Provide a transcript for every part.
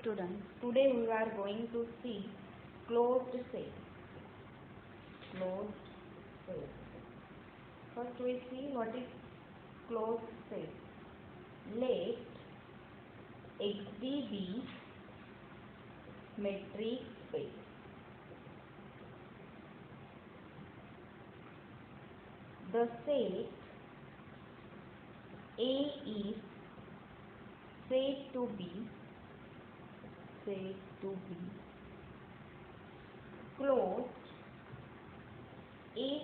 Students, today we are going to see closed set. Closed set. First we see what is closed set. Let XD be metric space. The set A is said to be closed if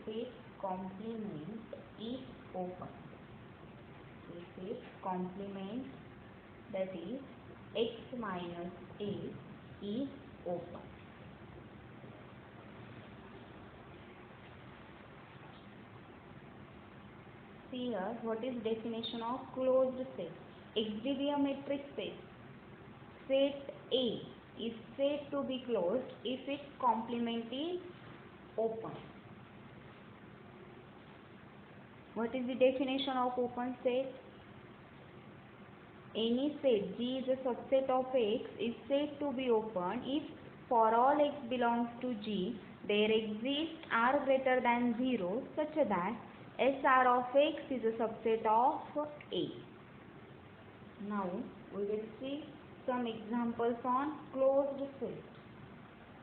its complement is open. If its complement, that is x minus a, is open. See here, what is definition of closed set? XD be a metric space. Set A is said to be closed if its complement is open. What is the definition of open set? Any set G is a subset of X is said to be open if for all X belongs to G there exists R greater than 0 such that SR of X is a subset of A. Now we will see some examples on closed set.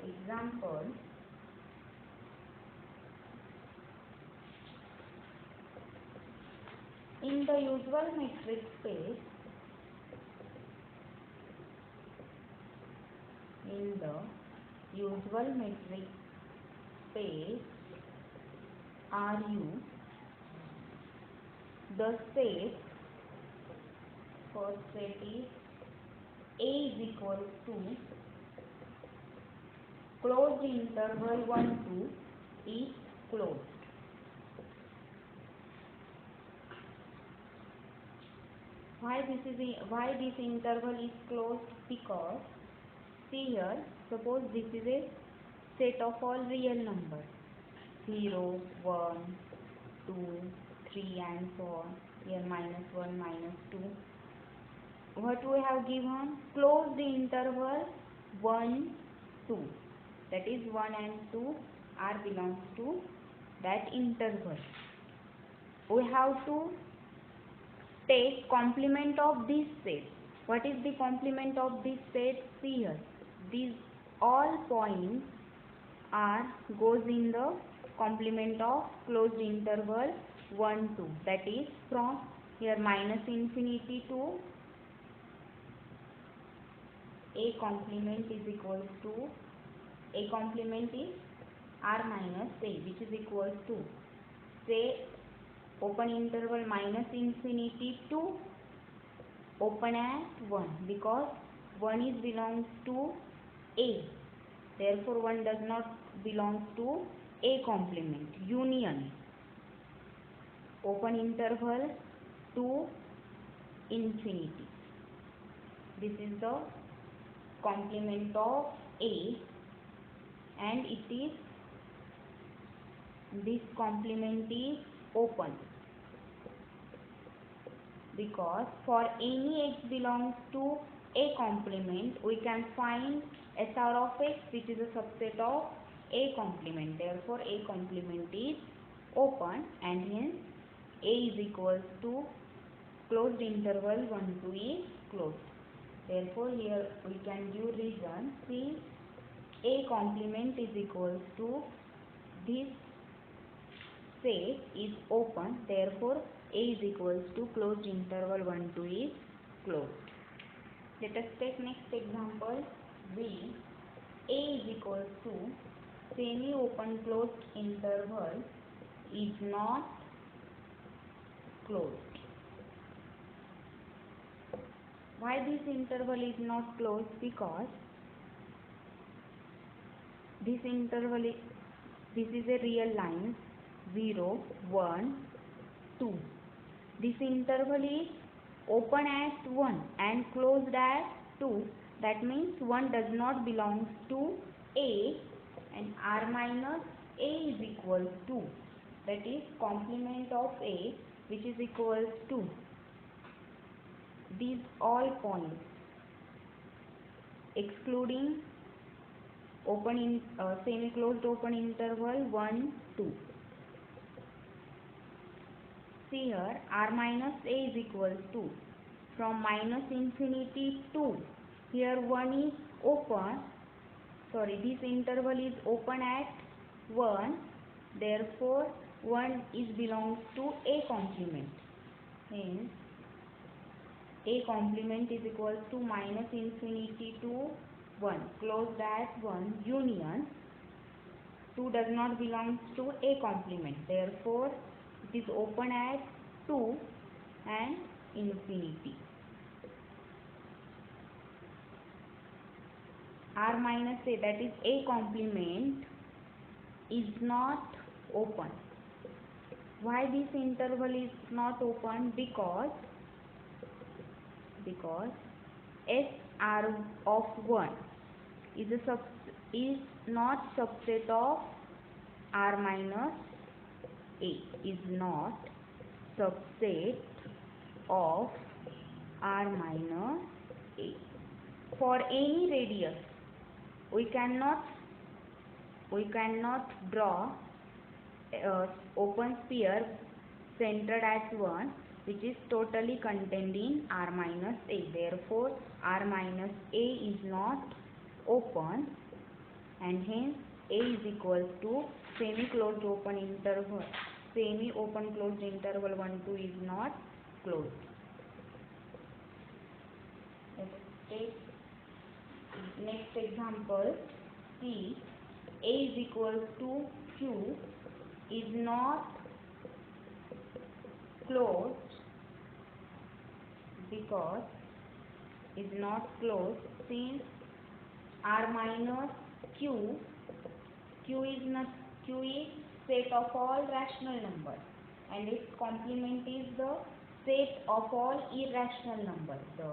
Example: in the usual metric space, RU, the set, first set is A is equal to closed interval 1 2 is closed. Why this interval is closed? Because see here, suppose this is a set of all real numbers 0, 1, 2, 3 and so on. Here minus 1, minus 2. What we have given? Close the interval 1, 2. That is 1 and 2 R belongs to that interval. We have to take complement of this set. What is the complement of this set? See here. These all points goes in the complement of closed interval 1, 2. That is from here minus infinity to A complement is equal to A complement is R minus A, which is equal to, say, open interval minus infinity to open at 1, because 1 is belongs to A. Therefore 1 does not belong to A complement. Union open interval to infinity. This is the complement of A, and this complement is open because for any X belongs to A complement we can find SR of X, which is a subset of A complement. Therefore A complement is open, and hence A is equal to closed interval 1 2 is closed. Therefore here we can give reason. See, A complement is equal to this set is open. Therefore A is equal to closed interval 1 2 is closed. Let us take next example. B. A is equal to semi open closed interval is not closed. Why this interval is not closed? Because this interval this is a real line 0, 1, 2. This interval is open at 1 and closed at 2. That means 1 does not belong to A, and R minus A is equal to, that is complement of A which is equals to these all points excluding semi-closed open interval 1, 2. See here, r minus a is equals to from minus infinity to here 1 is open. This interval is open at 1. Therefore, 1 is belongs to a complement. Hence, a complement is equals to minus infinity to 1. Close that 1 union. 2 does not belong to a complement. Therefore, it is open at 2 and infinity. R minus a, that is a complement, is not open. Why this interval is not open? Because SR of 1 is not subset of R minus a, is not subset of R minus a. For any radius, we cannot draw open sphere centered at 1 which is totally contained in R minus a. Therefore, R minus a is not open, and hence a is equals to semi-closed open interval. Semi-open closed interval 1, 2 is not closed. Let's take next example. See, a is equals to q is not closed because is not closed since R minus q is set of all rational numbers and its complement is the set of all irrational numbers. The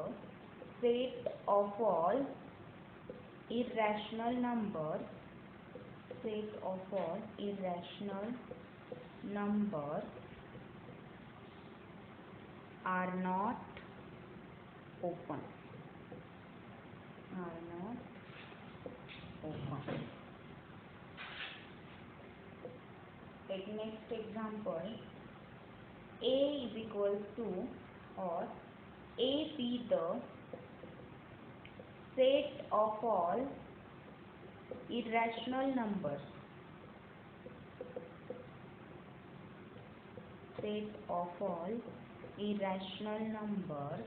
set of all irrational numbers are not open. Take next example. A is equals to, or A be the set of all irrational numbers. Set of all irrational numbers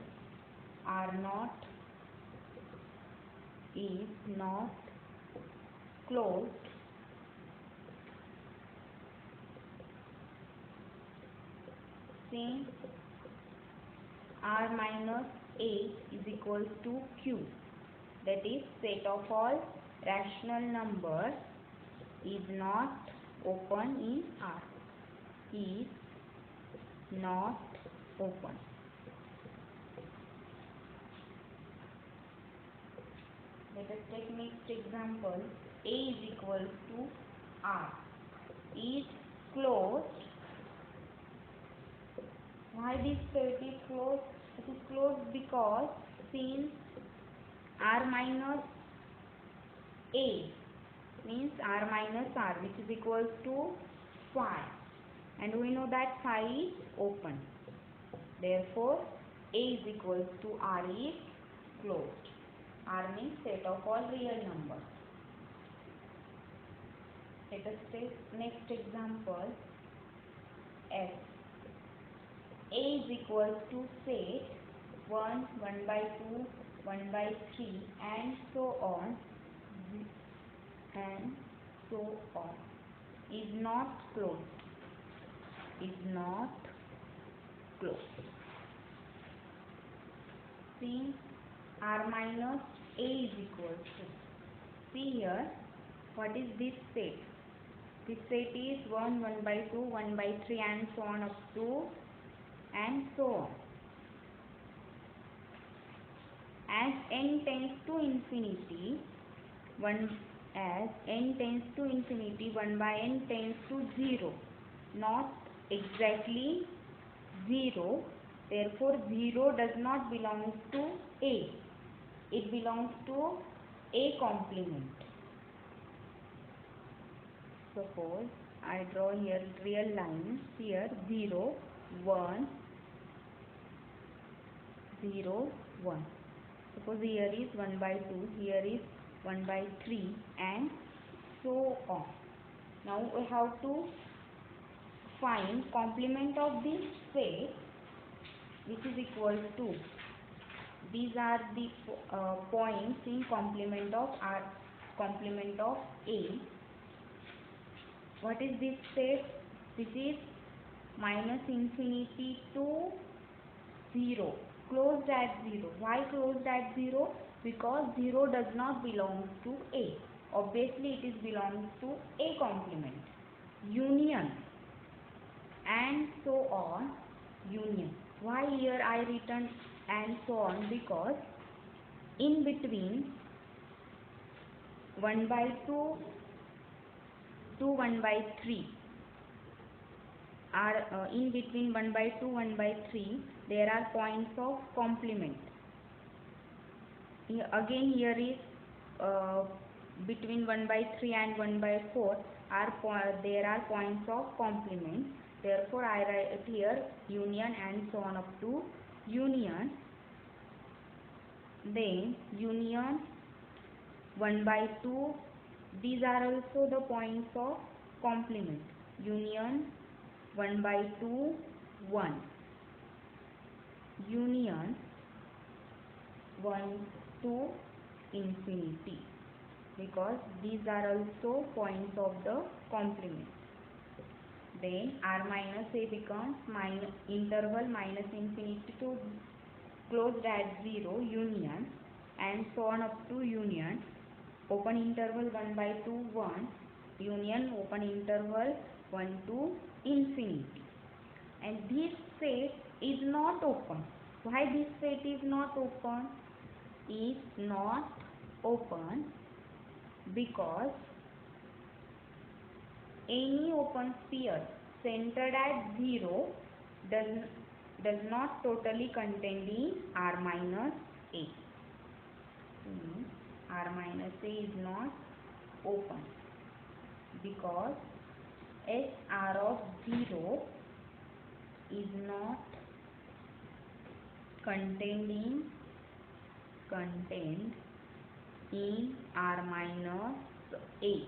is not closed since R minus a is equals to q, that is set of all rational numbers is not open in R, is not open. Let us take next example. A is equals to R is closed. Why this set is closed? It is closed because since R minus a means R minus R, which is equals to phi, and we know that phi is open. Therefore, A is equals to R is closed. R means set of all real numbers. Let us take next example. F. A is equals to set 1, 1 by 2, 1 by 3 and so on, is not closed. Since R minus A is equals to, see here, what is this set? This set is 1, 1 by 2, 1 by 3 and so on up to and so on. As n tends to infinity, 1 by n tends to 0. Not exactly 0. Therefore 0 does not belong to A. It belongs to A complement. Suppose I draw here real lines. Here 0, 1, 0, 1. Suppose here is 1 by 2, here is 1 by 3, and so on. Now we have to find complement of this set, which is equal to, these are the points in complement of A. What is this set? This is minus infinity to 0, closed at 0. Why closed at 0? Because 0 does not belong to A. Obviously it is belongs to A complement. Union and so on. Union. Why here I written and so on? Because in between 1 by 2 to 1 by 3 are in between 1 by 2, 1 by 3 there are points of complement. Again here is between 1 by 3 and 1 by 4 there are points of complement. Therefore I write here union and so on up to union. Then union 1 by 2, these are also the points of complement. Union 1 by 2, 1. Union 1 to infinity, because these are also points of the complement. Then R minus A becomes interval minus infinity to closed at 0, union, and so on up to union. Open interval 1 by 2, 1, union, open interval 1 to infinity. And this set is not open. Why this set is not open? Is not open because any open sphere centered at 0 does not totally contain the R minus A. R minus A is not open because SR of 0 is not contained in R minus A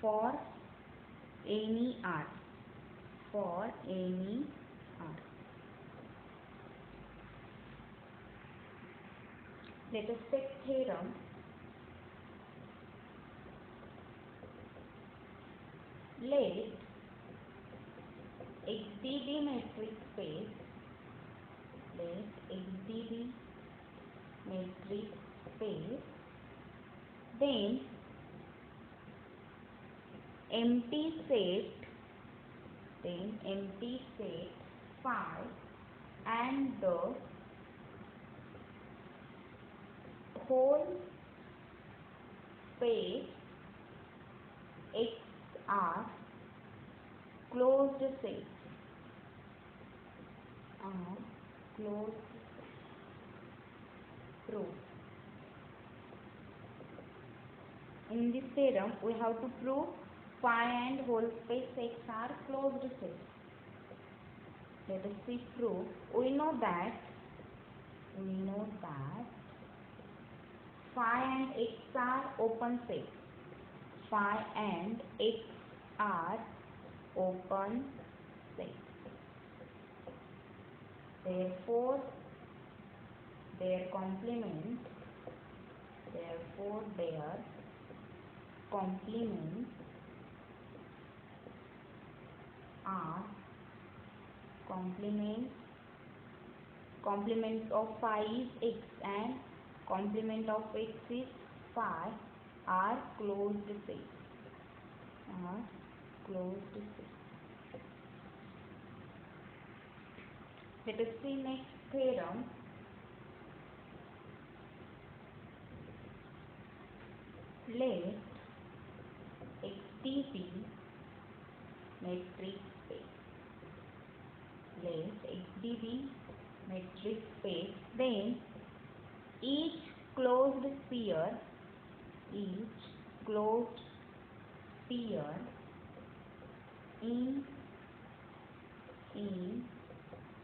for any R. Let us take theorem. Let X be the metric space. Then empty set phi and the whole space XR closed set are closed proof. In this theorem we have to prove phi and whole space X are closed set. Let us see proof. We know that phi and X are open set. Phi and X are open set. Therefore their complements are complement of phi is X and complement of X is phi are closed set. Let us see next theorem. Let X be metric space. space, XDB metric space, then each closed sphere in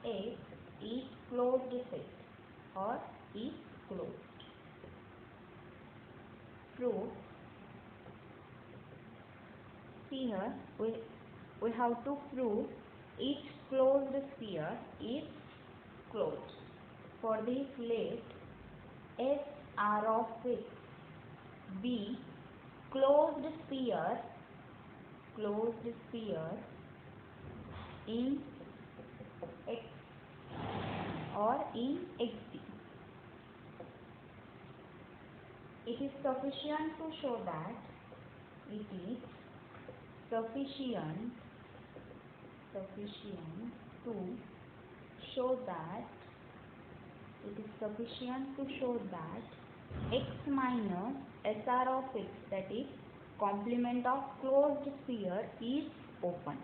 X is closed set or is closed. Proof. Here we have to prove each closed sphere is closed. For this, let S R of X be closed sphere in X or in XD. It is sufficient to show that X minus SR of X, that is complement of closed sphere, is open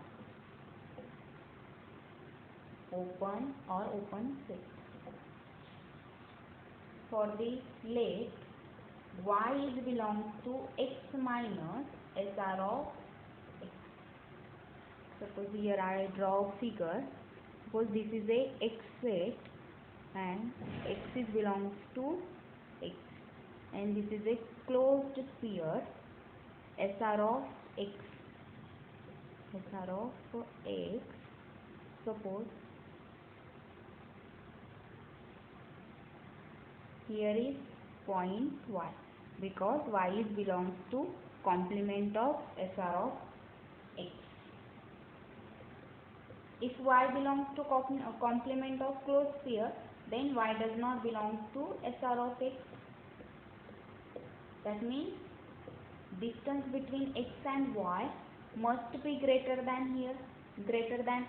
or open set. For this, let Y is belongs to X minus SR of X. Suppose here I draw a figure. Suppose this is a X set and X is belongs to X, and this is a closed sphere SR of X. Suppose here is point Y, because Y is belongs to complement of SR of X. If Y belongs to complement of closed sphere, then Y does not belong to SR of X. That means distance between X and Y must be greater than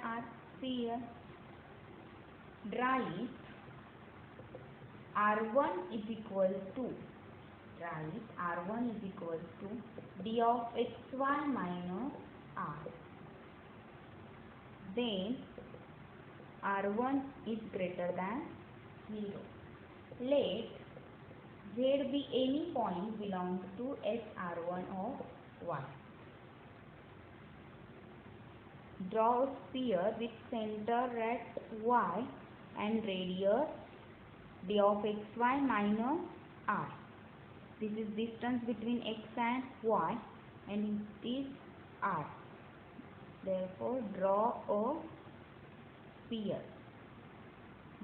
R. See here. Write R1 is equal to d of xy minus R. Then R1 is greater than 0. Let Z be any point belongs to SR1 of Y. Draw a sphere with center at Y and radius d of xy minus R. This is distance between X and Y, and it is R. Therefore, draw a sphere.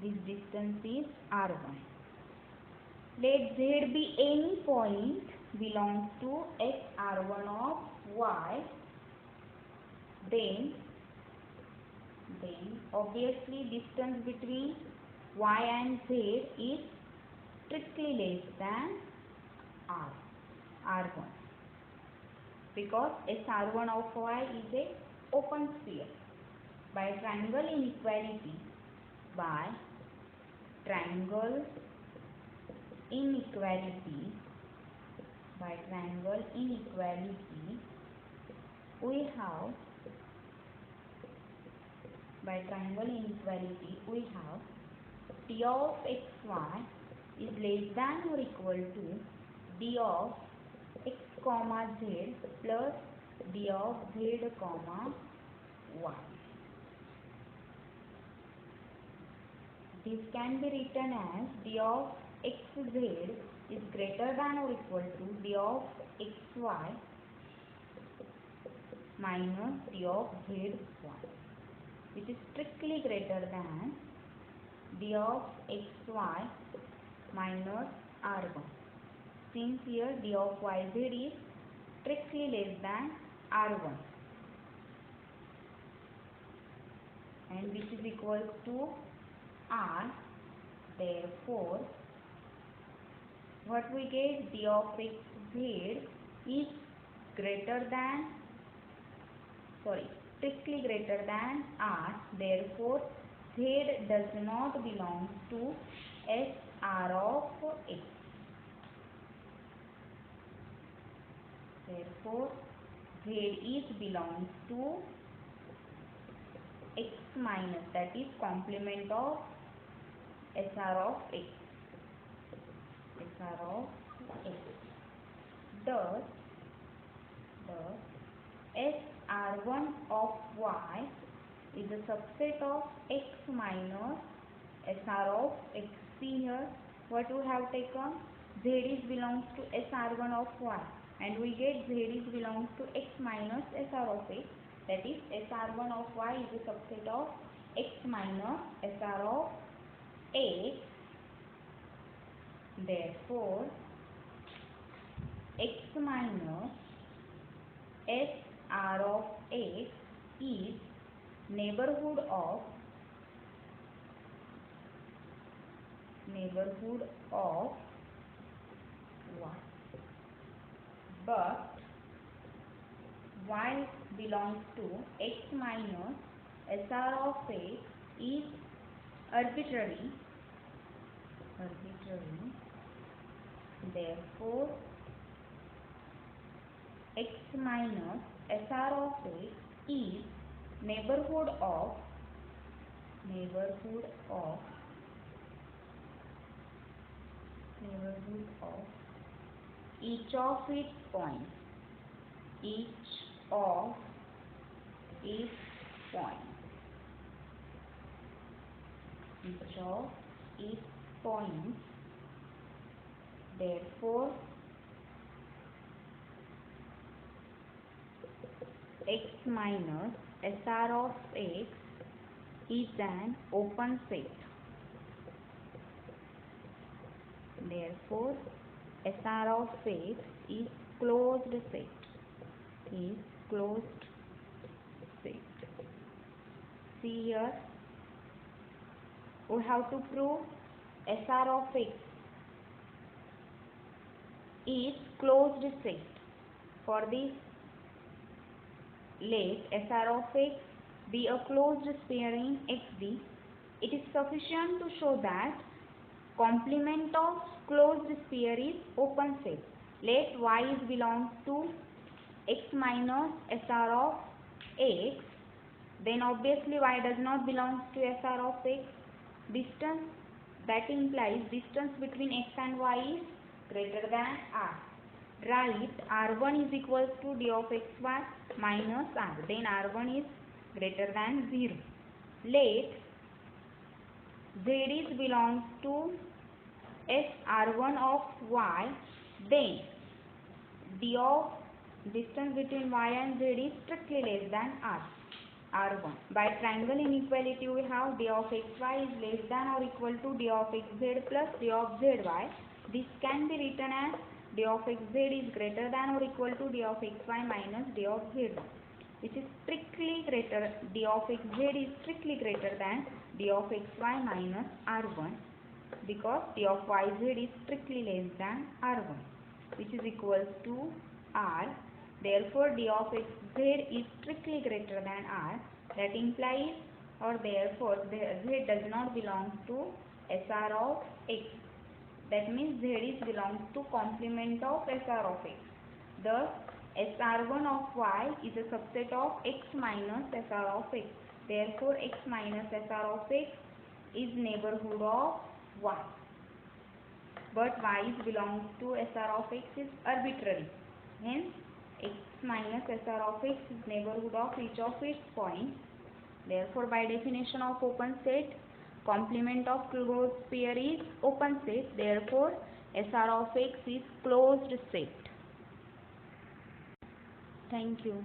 This distance is R1. Let Z be any point belongs to SR1 of Y. Then obviously distance between Y and Z is strictly less than R1, because SR1 of Y is a open sphere. By triangle inequality, we have d of xy is less than or equal to d of x comma z plus d of z comma y. This can be written as d of xz is greater than or equal to d of xy minus d of zy, which is strictly greater than d of xy minus r1. Since here d of yz is strictly less than r1, and which is equal to r. Therefore, what we get, d of xz is strictly greater than r. Therefore, z does not belong to SR of x. Therefore, z is belongs to x minus, that is complement of SR of x. SR of x. Thus SR1 of y is a subset of x minus SR of x. See here, what we have taken? Z is belongs to SR1 of y, and we get Z is belongs to x minus SR of x. That is, SR1 of y is a subset of x minus SR of x. Therefore, x minus SR of x is neighborhood of y. But y belongs to x minus SR of x is arbitrary. Therefore, x minus SR of x is neighborhood of each of its points. Therefore, x minus SR of x is an open set. Therefore, SR of x is closed set. See here, we have to prove SR of x is closed set. For this, let SR of x be a closed sphere in Xd. It is sufficient to show that complement of closed sphere is open set. Let y is belongs to x minus SR of x. Then obviously y does not belong to SR of x. Distance, that implies distance between x and y is greater than r. Write r1 is equals to d of xy minus r. Then r1 is greater than 0. Let z is belongs to SR1 of y. Then d of distance between y and z is strictly less than r1. By triangle inequality, we have d of xy is less than or equal to d of xz plus d of zy. This can be written as d of xz is greater than or equal to d of xy minus d of zy, which is strictly greater. D of xz is strictly greater than d of xy minus r1, because d of yz is strictly less than r1, which is equals to r. Therefore, d of xz is strictly greater than r. That implies, or therefore, z does not belong to SR of x. That means z is belongs to complement of SR of x. Thus, SR1 of y is a subset of x minus SR of x. Therefore, x minus SR of x is neighborhood of y. But y is belongs to SR of x is arbitrary. Hence, x minus SR of x is neighborhood of each of its points. Therefore, by definition of open set, complement of closed sphere is open set. Therefore, SR of x is closed set. Thank you.